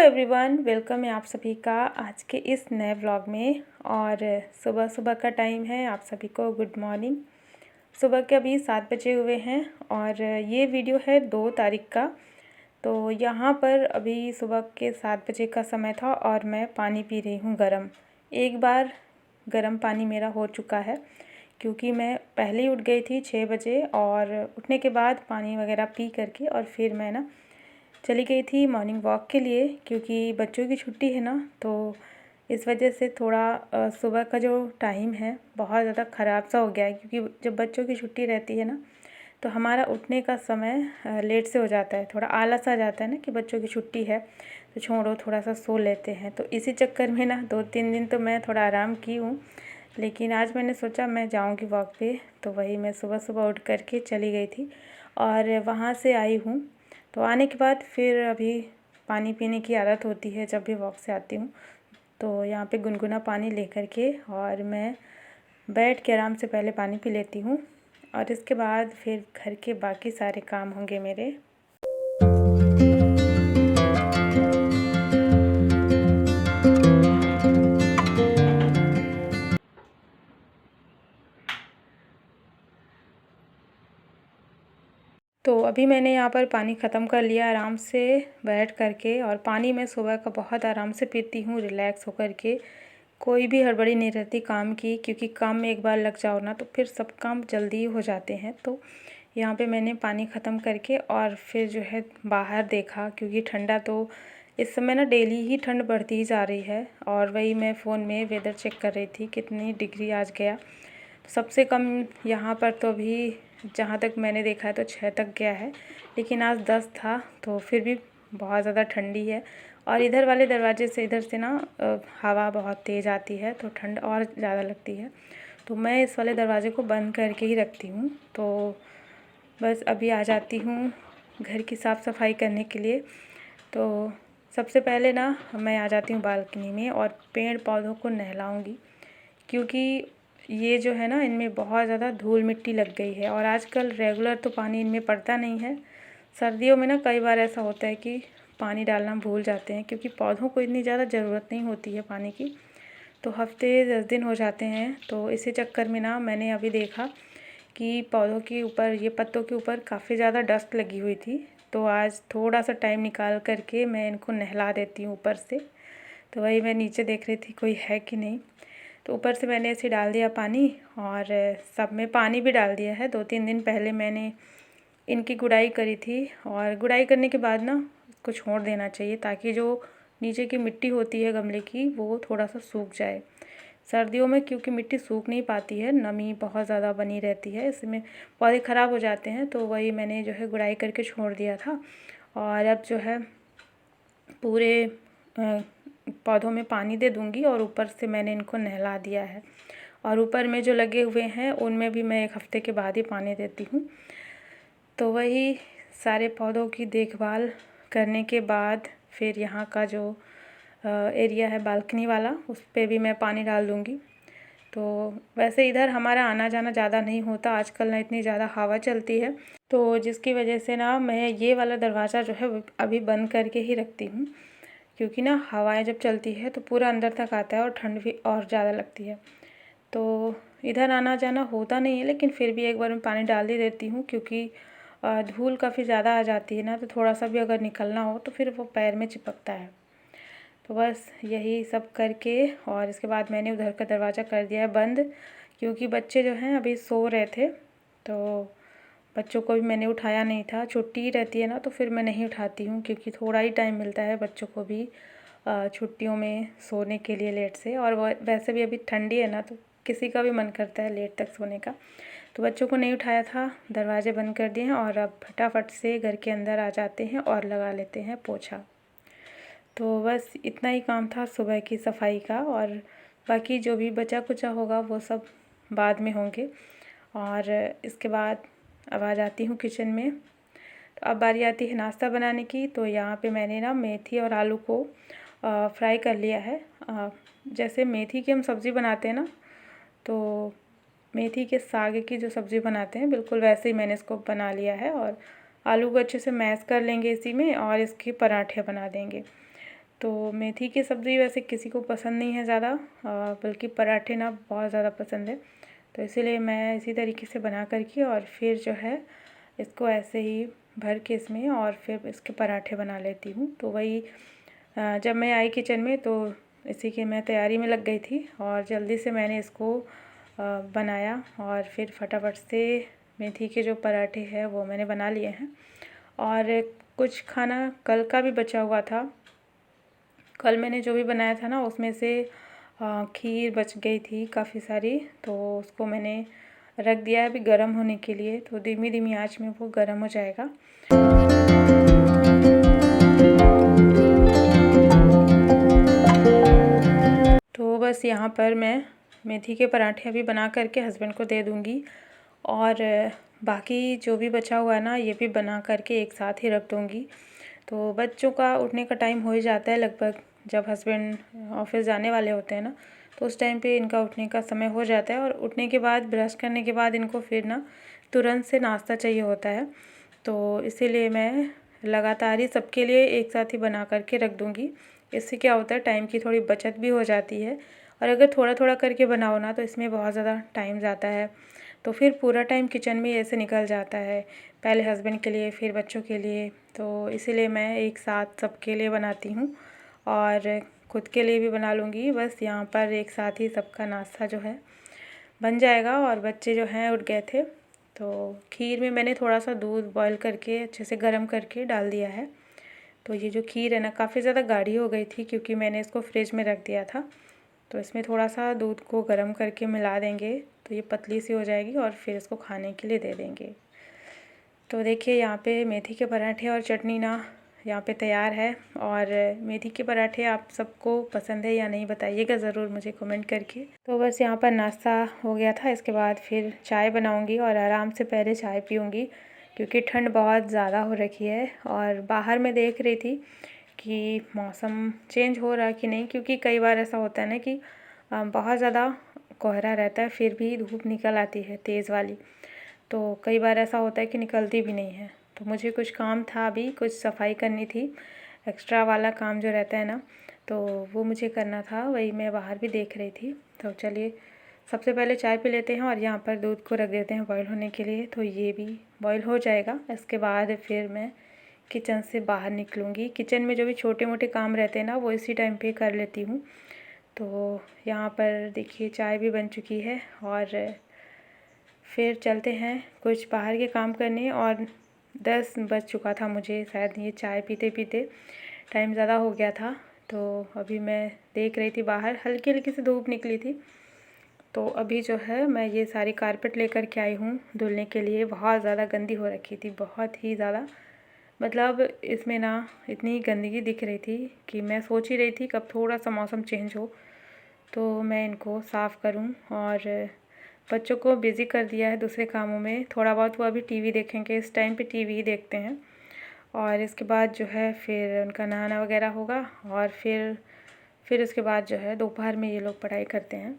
Everyone, welcome है आप सभी का आज के इस नए व्लॉग में। और सुबह सुबह का टाइम है, आप सभी को गुड मॉर्निंग। सुबह के अभी 7 बजे हुए हैं और ये वीडियो है 2 तारीख का। तो यहाँ पर अभी सुबह के 7 बजे का समय था और मैं पानी पी रही हूँ गरम। एक बार गरम पानी मेरा हो चुका है क्योंकि मैं पहले ही उठ गई थी 6 बजे और उठने के बाद पानी वगैरह पी करके और फिर मैं ना चली गई थी मॉर्निंग वॉक के लिए, क्योंकि बच्चों की छुट्टी है ना, तो इस वजह से थोड़ा सुबह का जो टाइम है बहुत ज़्यादा ख़राब सा हो गया है। क्योंकि जब बच्चों की छुट्टी रहती है ना तो हमारा उठने का समय लेट से हो जाता है, थोड़ा आलस आ जाता है ना कि बच्चों की छुट्टी है तो छोड़ो थोड़ा सा सो लेते हैं। तो इसी चक्कर में ना 2-3 दिन तो मैं थोड़ा आराम की हूँ, लेकिन आज मैंने सोचा मैं जाऊँगी वॉक पे। तो वही मैं सुबह सुबह उठ करके चली गई थी और वहाँ से आई हूँ। तो आने के बाद फिर अभी पानी पीने की आदत होती है जब भी वॉक से आती हूँ, तो यहाँ पे गुनगुना पानी लेकर के और मैं बैठ के आराम से पहले पानी पी लेती हूँ और इसके बाद फिर घर के बाकी सारे काम होंगे मेरे। तो अभी मैंने यहाँ पर पानी ख़त्म कर लिया आराम से बैठ करके। और पानी मैं सुबह का बहुत आराम से पीती हूँ, रिलैक्स होकर के। कोई भी हड़बड़ी नहीं रहती काम की, क्योंकि काम में एक बार लग जाओ ना तो फिर सब काम जल्दी हो जाते हैं। तो यहाँ पे मैंने पानी ख़त्म करके और फिर जो है बाहर देखा, क्योंकि ठंडा तो इस समय ना डेली ही ठंड बढ़ती ही जा रही है। और वही मैं फ़ोन में वेदर चेक कर रही थी कितनी डिग्री आज गया। सबसे कम यहाँ पर तो अभी जहाँ तक मैंने देखा है तो 6 तक गया है, लेकिन आज 10 था। तो फिर भी बहुत ज़्यादा ठंडी है। और इधर वाले दरवाजे से इधर से ना हवा बहुत तेज़ आती है तो ठंड और ज़्यादा लगती है। तो मैं इस वाले दरवाजे को बंद करके ही रखती हूँ। तो बस अभी आ जाती हूँ घर की साफ़ सफाई करने के लिए। तो सबसे पहले ना मैं आ जाती हूँ बालकनी में और पेड़ पौधों को नहलाऊँगी, क्योंकि ये जो है ना इनमें बहुत ज़्यादा धूल मिट्टी लग गई है और आजकल रेगुलर तो पानी इनमें पड़ता नहीं है। सर्दियों में ना कई बार ऐसा होता है कि पानी डालना भूल जाते हैं, क्योंकि पौधों को इतनी ज़्यादा ज़रूरत नहीं होती है पानी की। तो हफ्ते 10 दिन हो जाते हैं, तो इसी चक्कर में ना मैंने अभी देखा कि पौधों के ऊपर, ये पत्तों के ऊपर काफ़ी ज़्यादा डस्ट लगी हुई थी। तो आज थोड़ा सा टाइम निकाल करके मैं इनको नहला देती हूँ ऊपर से। तो वही मैं नीचे देख रही थी कोई है कि नहीं। तो ऊपर से मैंने ऐसे डाल दिया पानी और सब में पानी भी डाल दिया है। 2-3 दिन पहले मैंने इनकी गुड़ाई करी थी और गुड़ाई करने के बाद ना इसको छोड़ देना चाहिए, ताकि जो नीचे की मिट्टी होती है गमले की वो थोड़ा सा सूख जाए। सर्दियों में क्योंकि मिट्टी सूख नहीं पाती है, नमी बहुत ज़्यादा बनी रहती है, इसमें पौधे ख़राब हो जाते हैं। तो वही मैंने जो है गुड़ाई करके छोड़ दिया था और अब जो है पूरे पौधों में पानी दे दूँगी और ऊपर से मैंने इनको नहला दिया है। और ऊपर में जो लगे हुए हैं उनमें भी मैं 1 हफ़्ते के बाद ही पानी देती हूँ। तो वही सारे पौधों की देखभाल करने के बाद फिर यहाँ का जो एरिया है बालकनी वाला, उस पे भी मैं पानी डाल दूँगी। तो वैसे इधर हमारा आना जाना ज़्यादा नहीं होता आजकल, ना इतनी ज़्यादा हवा चलती है, तो जिसकी वजह से ना मैं ये वाला दरवाज़ा जो है अभी बंद करके ही रखती हूँ। क्योंकि ना हवाएं जब चलती है तो पूरा अंदर तक आता है और ठंड भी और ज़्यादा लगती है। तो इधर आना जाना होता नहीं है, लेकिन फिर भी एक बार मैं पानी डाल ही देती हूँ, क्योंकि धूल काफ़ी ज़्यादा आ जाती है ना, तो थोड़ा सा भी अगर निकलना हो तो फिर वो पैर में चिपकता है। तो बस यही सब करके और इसके बाद मैंने उधर का दरवाज़ा कर दिया है बंद, क्योंकि बच्चे जो हैं अभी सो रहे थे। तो बच्चों को भी मैंने उठाया नहीं था, छुट्टी रहती है ना तो फिर मैं नहीं उठाती हूँ, क्योंकि थोड़ा ही टाइम मिलता है बच्चों को भी छुट्टियों में सोने के लिए लेट से। और वैसे भी अभी ठंडी है ना तो किसी का भी मन करता है लेट तक सोने का। तो बच्चों को नहीं उठाया था, दरवाजे बंद कर दिए हैं और अब फटाफट से घर के अंदर आ जाते हैं और लगा लेते हैं पोछा। तो बस इतना ही काम था सुबह की सफाई का, और बाकी जो भी बचा कुचा होगा वो सब बाद में होंगे। और इसके बाद अब आ जाती हूँ किचन में। तो अब बारी आती है नाश्ता बनाने की। तो यहाँ पे मैंने ना मेथी और आलू को फ्राई कर लिया है। जैसे मेथी की हम सब्ज़ी बनाते हैं ना, तो मेथी के साग की जो सब्ज़ी बनाते हैं बिल्कुल वैसे ही मैंने इसको बना लिया है। और आलू को अच्छे से मैश कर लेंगे इसी में और इसके पराठे बना देंगे। तो मेथी की सब्ज़ी वैसे किसी को पसंद नहीं है ज़्यादा, बल्कि पराठे ना बहुत ज़्यादा पसंद है। तो इसीलिए मैं इसी तरीके से बना करके और फिर जो है इसको ऐसे ही भर के इसमें और फिर इसके पराठे बना लेती हूँ। तो वही जब मैं आई किचन में तो इसी की मैं तैयारी में लग गई थी और जल्दी से मैंने इसको बनाया और फिर फटाफट से मेथी के जो पराठे हैं वो मैंने बना लिए हैं। और कुछ खाना कल का भी बचा हुआ था, कल मैंने जो भी बनाया था ना उसमें से खीर बच गई थी काफ़ी सारी, तो उसको मैंने रख दिया है अभी गर्म होने के लिए। तो धीमी धीमी आंच में वो गर्म हो जाएगा। तो बस यहाँ पर मैं मेथी के पराठे अभी बना करके हस्बैंड को दे दूँगी और बाकी जो भी बचा हुआ है ना ये भी बना करके एक साथ ही रख दूँगी। तो बच्चों का उठने का टाइम हो ही जाता है लगभग, जब हस्बैंड ऑफिस जाने वाले होते हैं ना तो उस टाइम पे इनका उठने का समय हो जाता है। और उठने के बाद ब्रश करने के बाद इनको फिर ना तुरंत से नाश्ता चाहिए होता है। तो इसीलिए मैं लगातार ही सबके लिए एक साथ ही बना करके रख दूँगी। इससे क्या होता है टाइम की थोड़ी बचत भी हो जाती है। और अगर थोड़ा थोड़ा करके बनाओ ना तो इसमें बहुत ज़्यादा टाइम जाता है, तो फिर पूरा टाइम किचन में ऐसे निकल जाता है, पहले हस्बैंड के लिए फिर बच्चों के लिए। तो इसीलिए मैं एक साथ सबके लिए बनाती हूँ और खुद के लिए भी बना लूँगी। बस यहाँ पर एक साथ ही सबका नाश्ता जो है बन जाएगा। और बच्चे जो हैं उठ गए थे, तो खीर में मैंने थोड़ा सा दूध बॉईल करके अच्छे से गर्म करके डाल दिया है। तो ये जो खीर है ना काफ़ी ज़्यादा गाढ़ी हो गई थी क्योंकि मैंने इसको फ्रिज में रख दिया था। तो इसमें थोड़ा सा दूध को गर्म करके मिला देंगे तो ये पतली सी हो जाएगी और फिर इसको खाने के लिए दे देंगे। तो देखिए यहाँ पे मेथी के पराठे और चटनी ना यहाँ पे तैयार है। और मेथी के पराठे आप सबको पसंद है या नहीं बताइएगा ज़रूर मुझे कमेंट करके। तो बस यहाँ पर नाश्ता हो गया था, इसके बाद फिर चाय बनाऊँगी और आराम से पहले चाय पीऊँगी क्योंकि ठंड बहुत ज़्यादा हो रखी है। और बाहर मैं देख रही थी कि मौसम चेंज हो रहा है कि नहीं, क्योंकि कई बार ऐसा होता है ना कि बहुत ज़्यादा कोहरा रहता है फिर भी धूप निकल आती है तेज़ वाली। तो कई बार ऐसा होता है कि निकलती भी नहीं है। तो मुझे कुछ काम था, अभी कुछ सफाई करनी थी, एक्स्ट्रा वाला काम जो रहता है ना तो वो मुझे करना था, वही मैं बाहर भी देख रही थी। तो चलिए सबसे पहले चाय पी लेते हैं और यहाँ पर दूध को रख देते हैं बॉईल होने के लिए। तो ये भी बॉईल हो जाएगा, इसके बाद फिर मैं किचन से बाहर निकलूँगी। किचन में जो भी छोटे मोटे काम रहते हैं ना वो इसी टाइम पे कर लेती हूँ। तो यहाँ पर देखिए चाय भी बन चुकी है और फिर चलते हैं कुछ बाहर के काम करने। और 10 बज चुका था मुझे शायद ये चाय पीते पीते, टाइम ज़्यादा हो गया था। तो अभी मैं देख रही थी बाहर हल्की हल्की सी धूप निकली थी। तो अभी जो है मैं ये सारी कारपेट लेकर के आई हूँ धुलने के लिए। बहुत ज़्यादा गंदी हो रखी थी, बहुत ही ज़्यादा, मतलब इसमें ना इतनी गंदगी दिख रही थी कि मैं सोच ही रही थी कब थोड़ा सा मौसम चेंज हो तो मैं इनको साफ़ करूं। और बच्चों को बिज़ी कर दिया है दूसरे कामों में, थोड़ा बहुत वो अभी टीवी देखेंगे, इस टाइम पे टीवी ही देखते हैं। और इसके बाद जो है फिर उनका नहाना वगैरह होगा और फिर उसके बाद जो है दोपहर में ये लोग पढ़ाई करते हैं।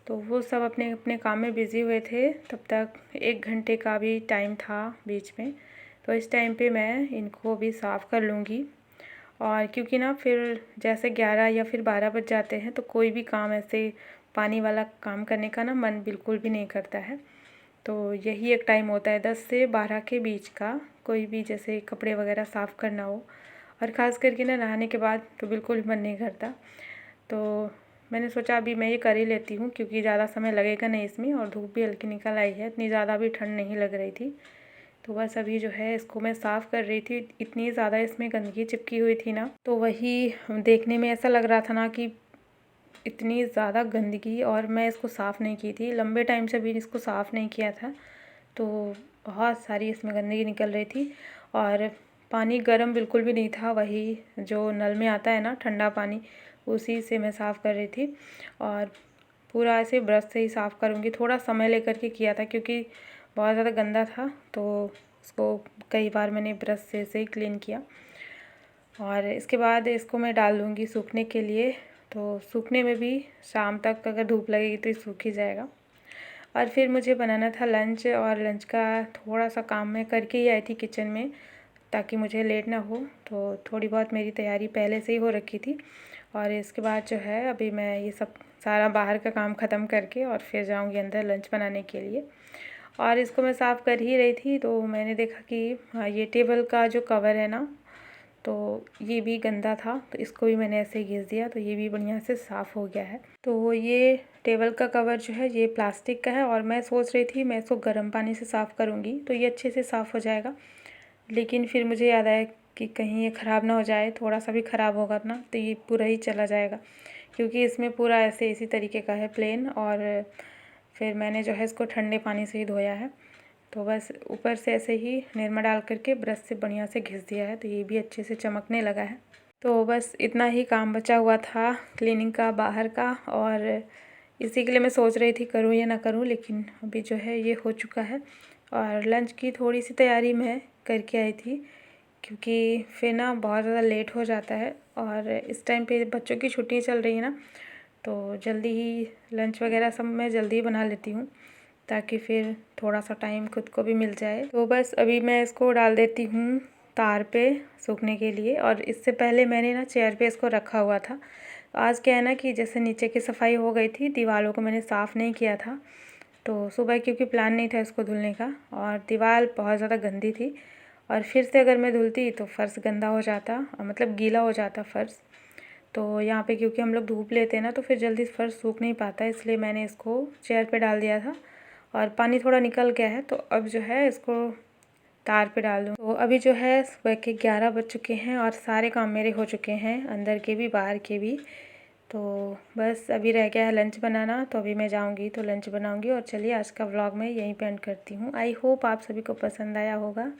तो वो सब अपने अपने काम में बिज़ी हुए थे, तब तक 1 घंटे का भी टाइम था बीच में। तो इस टाइम पे मैं इनको भी साफ़ कर लूँगी। और क्योंकि ना फिर जैसे 11 या फिर 12 बज जाते हैं तो कोई भी काम ऐसे पानी वाला काम करने का ना मन बिल्कुल भी नहीं करता है। तो यही एक टाइम होता है 10 से 12 के बीच का, कोई भी जैसे कपड़े वगैरह साफ़ करना हो और ख़ास करके ना नहाने के बाद तो बिल्कुल भी मन नहीं करता। तो मैंने सोचा अभी मैं ये कर ही लेती हूँ क्योंकि ज़्यादा समय लगेगा नहीं इसमें और धूप भी हल्की निकल आई है, इतनी ज़्यादा भी ठंड नहीं लग रही थी। तो बस अभी जो है इसको मैं साफ़ कर रही थी, इतनी ज़्यादा इसमें गंदगी चिपकी हुई थी ना, तो वही देखने में ऐसा लग रहा था ना कि इतनी ज़्यादा गंदगी, और मैं इसको साफ़ नहीं की थी, लंबे टाइम से भी इसको साफ़ नहीं किया था। तो बहुत सारी इसमें गंदगी निकल रही थी और पानी गर्म बिल्कुल भी नहीं था, वही जो नल में आता है ना ठंडा पानी, उसी से मैं साफ़ कर रही थी। और पूरा ऐसे ब्रश से ही साफ़ करूँगी, थोड़ा समय लेकर के किया था क्योंकि बहुत ज़्यादा गंदा था, तो उसको कई बार मैंने ब्रश से ही क्लीन किया। और इसके बाद इसको मैं डाल दूँगी सूखने के लिए। तो सूखने में भी शाम तक अगर धूप लगेगी तो ये सूख ही जाएगा। और फिर मुझे बनाना था लंच, और लंच का थोड़ा सा काम मैं करके ही आई थी किचन में, ताकि मुझे लेट ना हो। तो थोड़ी बहुत मेरी तैयारी पहले से ही हो रखी थी। और इसके बाद जो है अभी मैं ये सब सारा बाहर का काम ख़त्म करके और फिर जाऊंगी अंदर लंच बनाने के लिए। और इसको मैं साफ़ कर ही रही थी तो मैंने देखा कि हाँ, ये टेबल का जो कवर है ना, तो ये भी गंदा था, तो इसको भी मैंने ऐसे ही घिस दिया, तो ये भी बढ़िया से साफ़ हो गया है। तो ये टेबल का कवर जो है ये प्लास्टिक का है और मैं सोच रही थी मैं इसको गर्म पानी से साफ़ करूँगी तो ये अच्छे से साफ़ हो जाएगा। लेकिन फिर मुझे याद आया कि कहीं ये ख़राब ना हो जाए, थोड़ा सा भी ख़राब होगा ना तो ये पूरा ही चला जाएगा, क्योंकि इसमें पूरा ऐसे इसी तरीके का है प्लेन। और फिर मैंने जो है इसको ठंडे पानी से ही धोया है। तो बस ऊपर से ऐसे ही निरमा डाल करके ब्रश से बढ़िया से घिस दिया है, तो ये भी अच्छे से चमकने लगा है। तो बस इतना ही काम बचा हुआ था क्लीनिंग का बाहर का, और इसी के लिए मैं सोच रही थी करूँ या ना करूँ, लेकिन अभी जो है ये हो चुका है। और लंच की थोड़ी सी तैयारी मैं करके आई थी, क्योंकि फिर ना बहुत ज़्यादा लेट हो जाता है और इस टाइम पे बच्चों की छुट्टियाँ चल रही है ना, तो जल्दी ही लंच वगैरह सब मैं जल्दी ही बना लेती हूँ, ताकि फिर थोड़ा सा टाइम खुद को भी मिल जाए। तो बस अभी मैं इसको डाल देती हूँ तार पे सूखने के लिए। और इससे पहले मैंने ना चेयर पे इसको रखा हुआ था। आज क्या है ना कि जैसे नीचे की सफाई हो गई थी, दीवारों को मैंने साफ़ नहीं किया था, तो सुबह क्योंकि प्लान नहीं था इसको धुलने का और दीवार बहुत ज़्यादा गंदी थी, और फिर से अगर मैं धुलती तो फ़र्श गंदा हो जाता, मतलब गीला हो जाता फ़र्श। तो यहाँ पे क्योंकि हम लोग धूप लेते हैं ना, तो फिर जल्दी फ़र्श सूख नहीं पाता, इसलिए मैंने इसको चेयर पे डाल दिया था। और पानी थोड़ा निकल गया है, तो अब जो है इसको तार पे डाल दूँ। तो अभी जो है सुबह के 11 बज चुके हैं और सारे काम मेरे हो चुके हैं, अंदर के भी बाहर के भी। तो बस अभी रह गया है लंच बनाना, तो अभी मैं जाऊंगी तो लंच बनाऊंगी। और चलिए आज का व्लॉग मैं यहीं पे एंड करती हूँ। आई होप आप सभी को पसंद आया होगा।